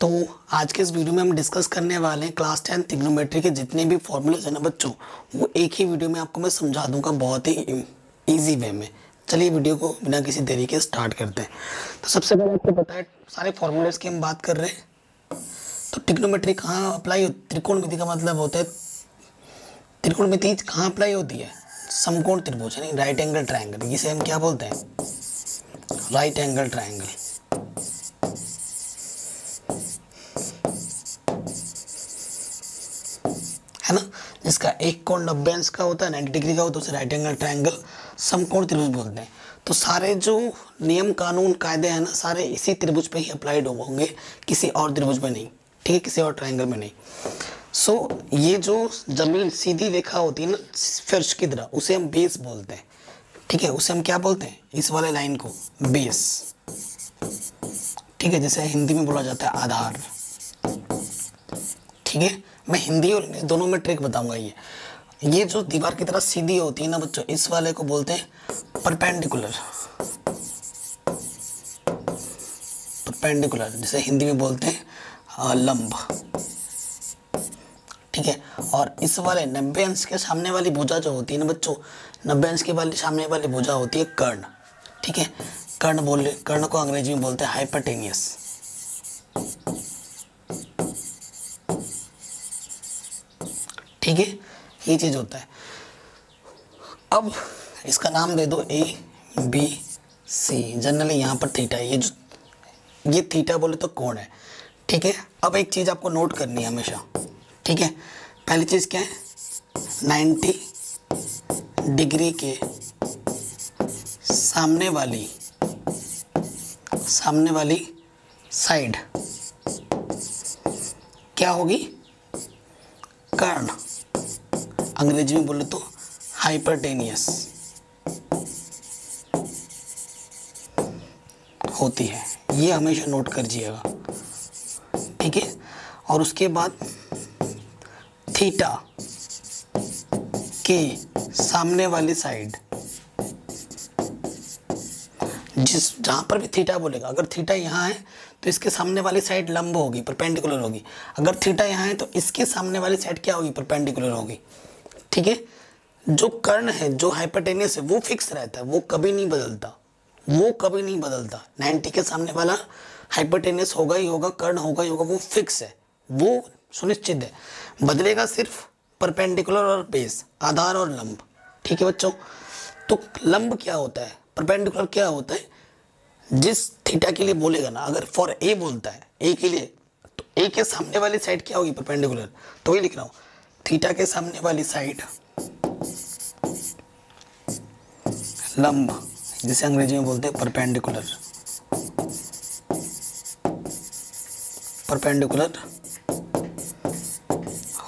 तो आज के इस वीडियो में हम डिस्कस करने वाले हैं क्लास 10 ट्रिग्नोमेट्री के जितने भी फॉर्मूलेज हैं ना बच्चों, वो एक ही वीडियो में आपको मैं समझा दूंगा बहुत ही इजी वे में। चलिए वीडियो को बिना किसी देरी के स्टार्ट करते हैं। तो सबसे पहले आपको पता है सारे फॉर्मूलेज की हम बात कर रहे हैं। तो ट्रिग्नोमेट्री कहाँ अप्लाई होती है? त्रिकोणमिति का मतलब होता है, त्रिकोणमिति कहाँ अप्लाई होती है? समकोण त्रिभुज यानी राइट एंगल ट्राइंगल, जिसे हम क्या बोलते हैं? Right angle triangle. है ना, जिसका एक कोण 90 अंश का होता है, 90 डिग्री का होता है, उसे राइट एंगल ट्राइंगल समकोण त्रिभुज बोलते हैं। तो सारे जो नियम कानून कायदे हैं ना, सारे इसी त्रिभुज पे ही अप्लाइड होंगे, किसी और त्रिभुज में नहीं। ठीक है, किसी और ट्राइंगल में नहीं। सो ये जो जमीन सीधी रेखा होती है ना फर्श की तरह, उसे हम बेस बोलते हैं। ठीक है, उसे हम क्या बोलते हैं? इस वाले लाइन को बेस। ठीक है, जैसे हिंदी में बोला जाता है आधार। ठीक है, मैं हिंदी और इंग्लिश दोनों में ट्रिक बताऊंगा। ये जो दीवार की तरह सीधी होती है ना बच्चों, इस वाले को बोलते हैं परपेंडिकुलर। परपेंडिकुलर जिसे हिंदी में बोलते हैं लंब। ठीक है, और इस वाले 90 अंश के सामने वाली भुजा जो होती है ना बच्चों, 90 अंश के वाली सामने वाली भुजा होती है कर्ण। ठीक है, कर्ण को अंग्रेजी में बोलते हैं हाइपोटेनियस। ठीक है, ये चीज होता है। अब इसका नाम दे दो ए बी सी। जनरली यहाँ पर थीटा, ये थीटा बोले तो कोण है। ठीक है, अब एक चीज आपको नोट करनी है हमेशा। ठीक है, पहली चीज क्या है? 90 डिग्री के सामने वाली साइड क्या होगी? कर्ण। अंग्रेजी में बोले तो हाइपोटेनियस होती है। ये हमेशा नोट कर लीजिएगा। ठीक है, और उसके बाद थीटा के सामने वाली साइड, जहां पर भी थीटा बोलेगा, अगर थीटा यहाँ है तो इसके सामने वाली साइड लंब होगी, परपेंडिकुलर होगी। अगर थीटा यहाँ है तो इसके सामने वाली साइड क्या होगी? परपेंडिकुलर होगी। ठीक है, जो कर्ण है, जो हाइपोटेनियस है, वो फिक्स रहता है, वो कभी नहीं बदलता। 90 के सामने वाला हाइपोटेनियस होगा ही होगा, कर्ण होगा ही होगा, वो फिक्स है, वो सुनिश्चित है। बदलेगा सिर्फ परपेंडिकुलर और बेस, आधार और लंब। ठीक है बच्चों, तो लंब क्या होता है, परपेंडिकुलर क्या होता है? जिस थीटा के लिए बोलेगा ना, अगर फॉर ए बोलता है ए के लिए, तो ए के सामने वाली साइड क्या होगी? परपेंडिकुलर। तो ये लिख रहा हूं, थीटा के सामने वाली साइड लंब, जिसे अंग्रेजी में बोलते हैं परपेंडिकुलर।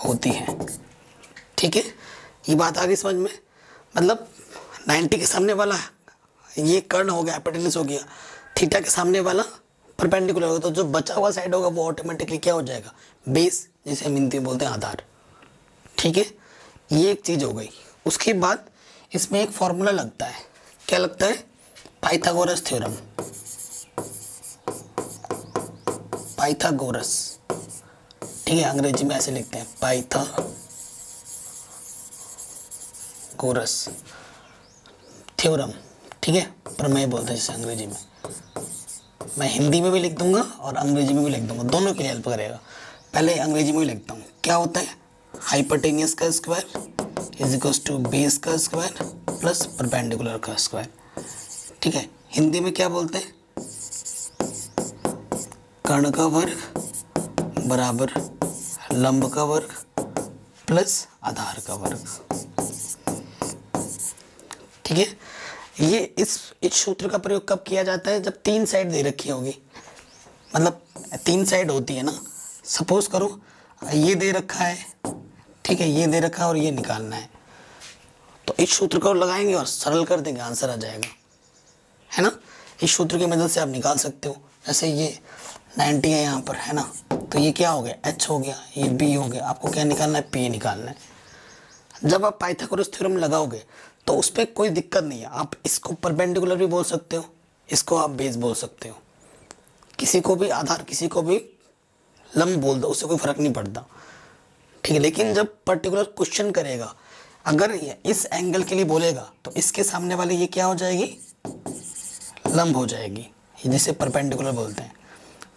होती है। ठीक है, ये बात आ गई समझ में? मतलब 90 के सामने वाला ये कर्ण हो गया, हाइपोटेन्यूस हो गया, थीटा के सामने वाला परपेंडिकुलर होगा, तो जो बचा हुआ साइड होगा वो ऑटोमेटिकली क्या हो जाएगा? बेस, जिसे हम हिंदी में बोलते हैं आधार। ठीक है, ये एक चीज हो गई। उसके बाद इसमें एक फॉर्मूला लगता है। क्या लगता है? Pythagoras theorem. पाइथागोरस, ठीक है, अंग्रेजी में ऐसे लिखते हैं पाइथागोरस थ्योरम। ठीक है, प्रमेय बोलते हैं जिसे अंग्रेजी में। मैं हिंदी में भी लिख दूंगा और अंग्रेजी में भी लिख दूंगा, दोनों के लिए हेल्प करेगा। पहले अंग्रेजी में ही लिखता हूँ। क्या होता है? हाइपोटेनियस का square is equal to base का स्क्वायर प्लस परपेंडिकुलर का स्क्वायर। ठीक है, हिंदी में क्या बोलते हैं? कर्ण का वर्ग बराबर लंब का वर्ग प्लस आधार का वर्ग। ठीक है, ये इस सूत्र का प्रयोग कब किया जाता है? जब 3 साइड दे रखी होगी, मतलब 3 साइड होती है ना। सपोज करो ये दे रखा है, ठीक है, ये दे रखा है और ये निकालना है, तो इस सूत्र को लगाएंगे और सरल कर देंगे, आंसर आ जाएगा। है ना, इस सूत्र की मदद से आप निकाल सकते हो। जैसे ये 90 है यहाँ पर, है ना, तो ये क्या हो गया? H हो गया, ये B हो गया। आपको क्या निकालना है? P निकालना है। जब आप पाइथागोरस थ्योरम लगाओगे तो उस पर कोई दिक्कत नहीं है। आप इसको परपेंडिकुलर भी बोल सकते हो, इसको आप बेस बोल सकते हो, किसी को भी आधार, किसी को भी लंब बोल दो, उससे कोई फर्क नहीं पड़ता, ठीक है। लेकिन जब पर्टिकुलर क्वेश्चन करेगा, अगर ये इस एंगल के लिए बोलेगा तो इसके सामने वाले ये क्या हो जाएगी, लंब हो जाएगी, जिसे परपेंडिकुलर बोलते हैं,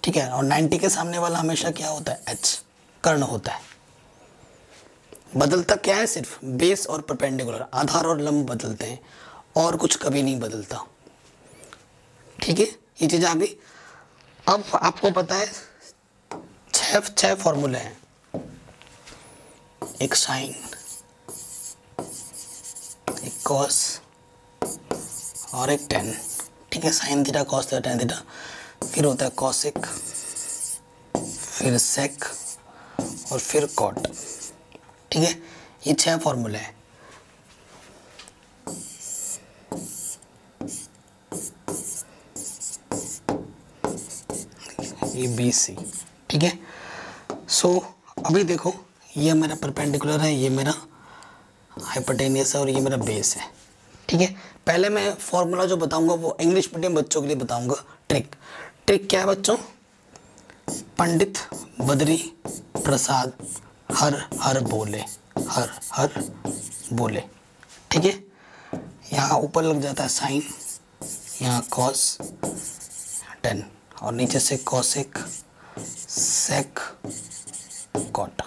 ठीक है। और 90 के सामने वाला हमेशा क्या होता है, एच, कर्ण होता है। बदलता क्या है, सिर्फ बेस और परपेंडिकुलर, आधार और लंब बदलते हैं, और कुछ कभी नहीं बदलता, ठीक है। ये चीज़ आ गई। अब आपको पता है छह फॉर्मूले हैं, एक साइन, एक कॉस और एक टेन, ठीक है। Sine theta, cos theta, tan theta, फिर होता है कॉसिक, फिर सेक और फिर कॉट, ठीक है। ये 6 फॉर्मूले हैं। ये बी सी, ठीक है। सो अभी देखो, ये मेरा परपेंडिकुलर है, ये मेरा हाइपोटेनियस है और ये मेरा बेस है, ठीक है। पहले मैं फॉर्मूला जो बताऊंगा वो इंग्लिश मीडियम बच्चों के लिए बताऊंगा। ट्रिक क्या है बच्चों, पंडित बद्री प्रसाद हर हर बोले, हर हर बोले, ठीक है। यहाँ ऊपर लग जाता है साइन, यहाँ कॉस टेन और नीचे से कॉसिक सेक कॉट,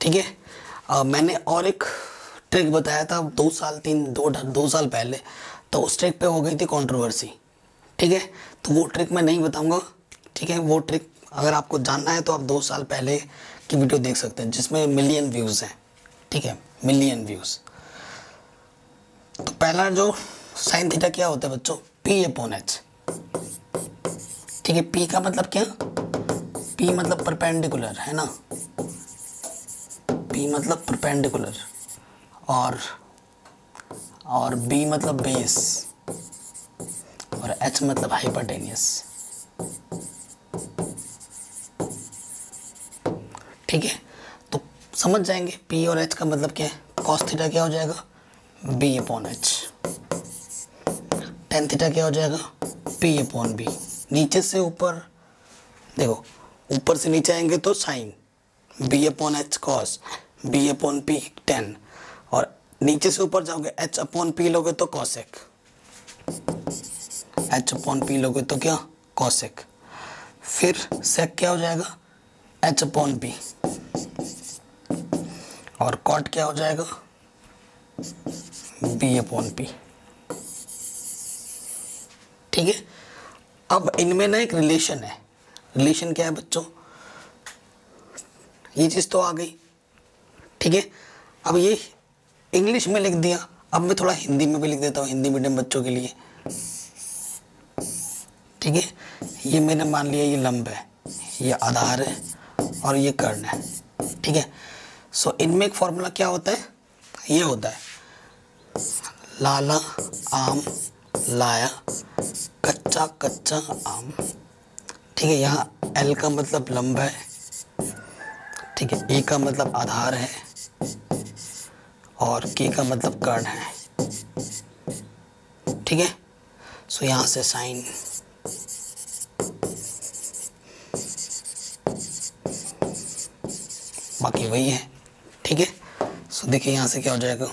ठीक है। मैंने और एक ट्रिक बताया था 2 साल पहले, तो उस ट्रिक पे हो गई थी कंट्रोवर्सी, ठीक है। तो वो ट्रिक मैं नहीं बताऊंगा, ठीक है। वो ट्रिक अगर आपको जानना है तो आप 2 साल पहले की वीडियो देख सकते हैं, जिसमें मिलियन व्यूज़ हैं, ठीक है, मिलियन व्यूज़। तो पहला जो साइन थीटा क्या होता है बच्चों, पी अपॉन एच, ठीक है। पी का मतलब क्या, पी मतलब परपेंडिकुलर है ना, पी मतलब परपेंडिकुलर, और बी मतलब बेस, और एच मतलब हाइपोटेनियस, ठीक है। तो समझ जाएंगे पी और एच का मतलब क्या है। कॉस थीटा क्या हो जाएगा, B upon H, tan theta क्या हो जाएगा, पी अपॉन बी। नीचे से ऊपर देखो, ऊपर से नीचे आएंगे तो sine, B upon H cos, B upon P tan, और नीचे से ऊपर जाओगे एच अपॉन पी लोगे तो कॉसेक, एच अपॉन पी लोगे तो क्या, कॉसेक। फिर सेक क्या हो जाएगा, एच अपॉन पी, और कॉट क्या हो जाएगा, बी अपॉन पी, ठीक है। अब इनमें ना एक रिलेशन है, रिलेशन क्या है बच्चों, ये चीज़ तो आ गई, ठीक है। अब ये इंग्लिश में लिख दिया, अब मैं थोड़ा हिंदी में भी लिख देता हूँ, हिंदी मीडियम बच्चों के लिए, ठीक है। ये मैंने मान लिया ये लंब है, ये आधार है और ये कर्ण है, ठीक है। सो इनमें एक फॉर्मूला क्या होता है, ये होता है लाला आम लाया कच्चा कच्चा आम, ठीक है। यहाँ एल का मतलब लंब है, ठीक है। ए का मतलब आधार है और के का मतलब कर्ण है, ठीक है। सो यहाँ से साइन, बाकी वही है, ठीक है। सो देखिए यहाँ से क्या हो जाएगा,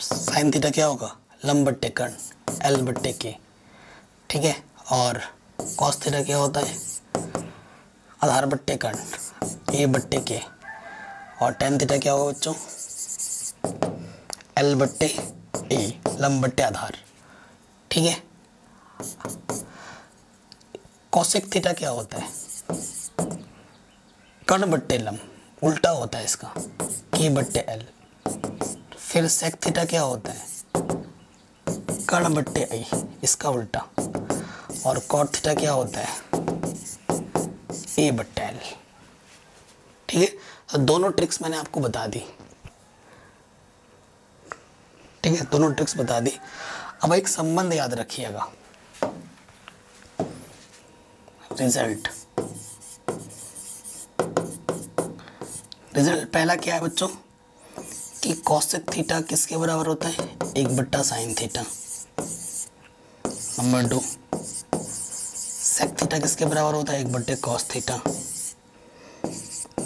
साइन थीटा क्या होगा, लंब बट्टे कर्ण, एल बट्टे के, ठीक है। और कॉस थीटा क्या होता है, आधार बट्टे कर्ण, ए बट्टे के, और टेन थीटा क्या होगा बच्चों, एल बट्टे ए, लंब बट्टे आधार, ठीक है। कॉसेक थीटा क्या होता है, कर्ण बट्टे लंब, उल्टा होता है इसका, के बट्टे एल। फिर सेक थीटा क्या होता है, कर्ण बट्टे आई, इसका उल्टा। और कॉट थीटा क्या होता है, ए बट्टे एल, ठीक है। तो दोनों ट्रिक्स मैंने आपको बता दी, ठीक है, दोनों ट्रिक्स बता दी। अब एक संबंध याद रखिएगा, रिजल्ट पहला क्या है बच्चों, कि कॉसेक थीटा किसके बराबर होता है, 1/sin theta. Number 2 sec theta किसके बराबर होता है? 1/cos theta.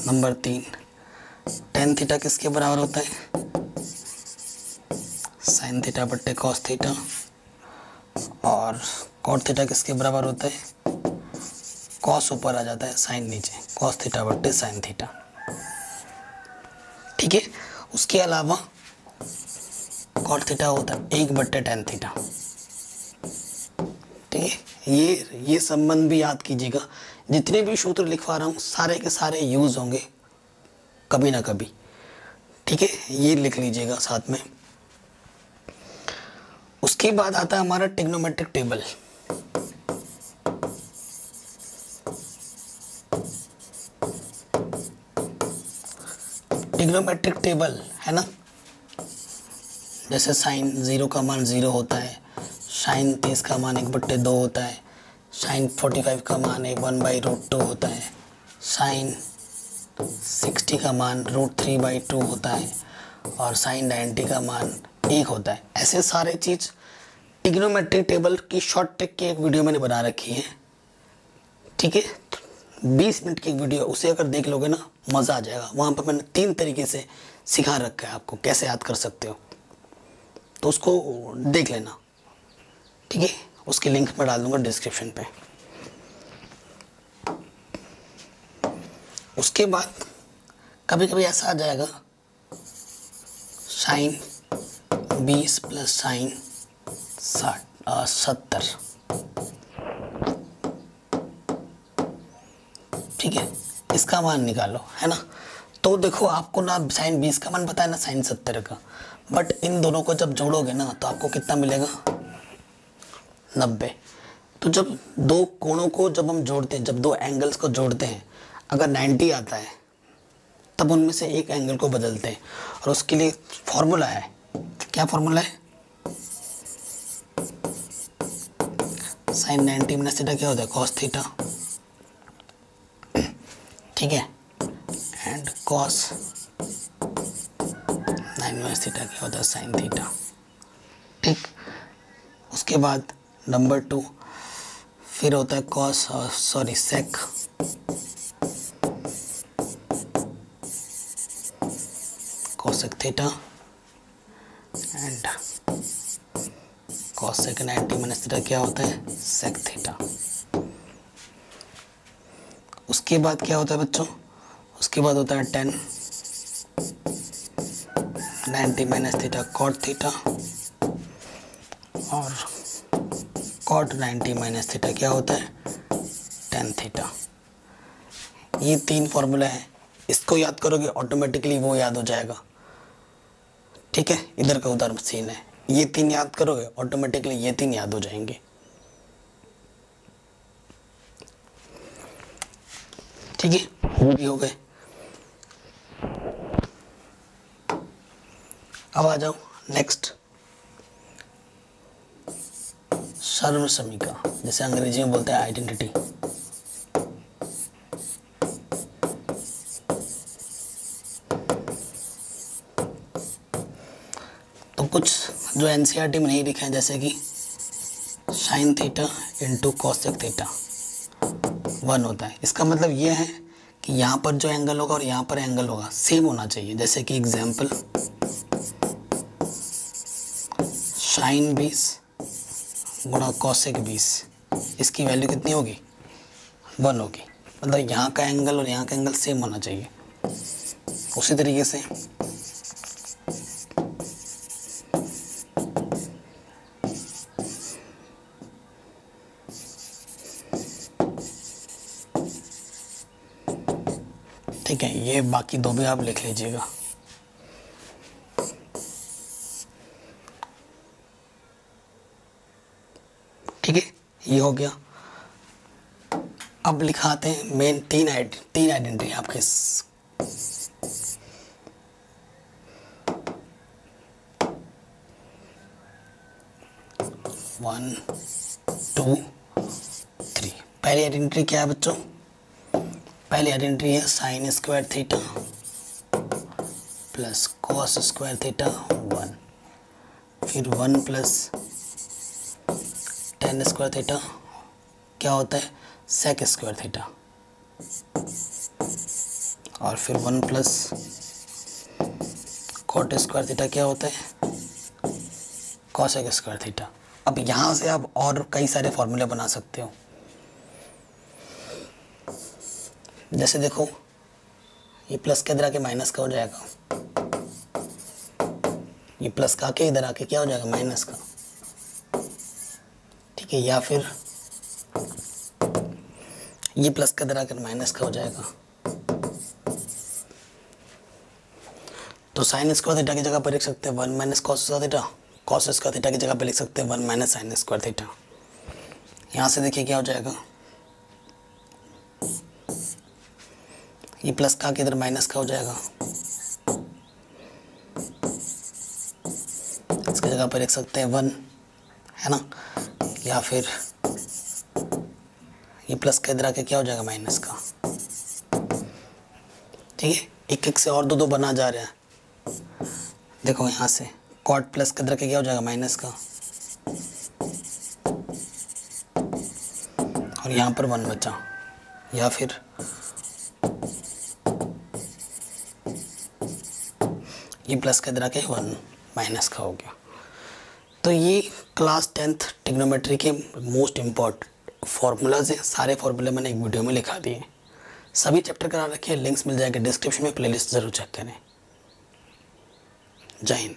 Number 3, tan theta किसके बराबर होता है? साइन थीटा बट्टे कॉस थीटा। और कॉट थीटा किसके बराबर होता है? कॉस ऊपर आ जाता है, साइन नीचे, कॉस थीटा बट्टे साइन थीटा। ठीक है। उसके अलावा कॉट थीटा होता है 1/tan थीटा। ठीक है। ये संबंध भी याद कीजिएगा। जितने भी सूत्र लिखवा रहा हूँ सारे के सारे यूज होंगे कभी ना कभी। ठीक है, ये लिख लीजिएगा साथ में। उसके बाद आता है हमारा ट्रिग्नोमेट्रिक टेबल। ट्रिग्नोमेट्रिक टेबल है ना, जैसे साइन 0 का मान 0 होता है, साइन 30 का मान 1/2 होता है, साइन 45 का मान 1/√2 होता है, साइन 60 का मान √3/2 होता है और साइन 90 का मान 1 होता है। ऐसे सारे चीज़ ट्रिग्नोमेट्रिक टेबल की शॉर्ट ट्रिक की एक वीडियो मैंने बना रखी है। ठीक है, 20 मिनट की एक वीडियो, उसे अगर देख लोगे ना मज़ा आ जाएगा। वहाँ पर मैंने 3 तरीके से सिखा रखा है आपको कैसे याद कर सकते हो, तो उसको देख लेना। ठीक है, उसकी लिंक मैं डाल दूँगा डिस्क्रिप्शन पे। उसके बाद कभी कभी ऐसा आ जाएगा साइन 20 प्लस साइन 70। ठीक है, इसका मान निकालो, है ना। तो देखो आपको ना साइन 20 का मान पता है ना, साइन 70 का, बट इन दोनों को जब जोड़ोगे ना तो आपको कितना मिलेगा? 90। तो जब दो कोणों को जब हम जोड़ते हैं, जब दो एंगल्स को जोड़ते हैं, अगर 90 आता है तब उनमें से एक एंगल को बदलते हैं। और उसके लिए फॉर्मूला है, क्या फॉर्मूला है? साइन 90 माइनस थीटा क्या होता है? Cos theta. ठीक है, एंड कॉस 9 माइनस थीटा क्या होता है? Sine theta. ठीक, उसके बाद नंबर 2 फिर होता है cos, sorry sec cosec theta and cosec 90 minus theta क्या होता है? Sec theta. उसके बाद क्या होता है बच्चों? उसके बाद होता है tan 90 minus theta cot theta और कॉट 90 माइनस थीटा क्या होता है? Tan theta. ये 3 फॉर्मूला है, इसको याद करोगे ऑटोमेटिकली वो याद हो जाएगा। ठीक है, इधर का उधर सीन है, ये 3 याद करोगे ऑटोमेटिकली ये 3 याद हो जाएंगे। ठीक है, वो भी हो गए। अब आ जाओ नेक्स्ट, सर्वसमीका, जैसे अंग्रेजी में बोलते हैं आइडेंटिटी। तो कुछ जो एनसीईआरटी में नहीं लिखा है, जैसे कि sine theta into cosec theta 1 होता है। इसका मतलब ये है कि यहाँ पर जो एंगल होगा और यहाँ पर एंगल होगा सेम होना चाहिए। जैसे कि एग्जाम्पल साइन 20 गुणा कॉसेक 20, इसकी वैल्यू कितनी होगी? 1 होगी। मतलब यहाँ का एंगल और यहाँ का एंगल सेम होना चाहिए। उसी तरीके से ठीक है, ये बाकी 2 भी आप लिख लीजिएगा। ठीक है, ये हो गया। अब लिखाते हैं मेन 3 आइडेंटिटी आपके। 1 2 3। पहली आइडेंटिटी क्या है बच्चों? पहली आइडेंटिटी है sine square theta plus cos square theta 1, फिर 1 प्लस टेन स्क्वायर थीटा क्या होता है? सेक स्क्वायर थीटा, और फिर 1 प्लस कॉट स्क्वायर थीटा क्या होता है, कॉसेक स्क्वायर थीटा। अब यहाँ से आप और कई सारे फॉर्मूले बना सकते हो। जैसे देखो, ये प्लस के इधर आके माइनस का हो जाएगा, ये प्लस का आके इधर आके क्या हो जाएगा, माइनस का, ठीक है। या फिर ये प्लस का इधर आकर माइनस का हो जाएगा। तो साइन स्क्वायर थीटा की जगह पर लिख सकते हैं 1 minus cos square theta, cos square theta की जगह पर लिख सकते हैं 1 माइनस साइन स्क्वायर थीटा। यहाँ से देखिए क्या हो जाएगा, ये प्लस का आके इधर माइनस का हो जाएगा, इसकी जगह पर लिख सकते हैं 1, है ना। या फिर ये प्लस का इधर आके क्या हो जाएगा, माइनस का, ठीक है। एक एक से और दो बना जा रहा है। देखो यहाँ से कॉट प्लस के इधर आके क्या हो जाएगा, माइनस का, और यहाँ पर 1 बचा। या फिर ये प्लस के इधर आके 1 माइनस का हो गया। तो ये क्लास 10th ट्रिग्नोमेट्री के मोस्ट इम्पॉर्टेंट फार्मूलाज हैं। सारे फार्मूले मैंने एक वीडियो में लिखा दिए, सभी चैप्टर करा रखे हैं, लिंक्स मिल जाएंगे डिस्क्रिप्शन में, प्लेलिस्ट ज़रूर चेक करें। जय हिंद।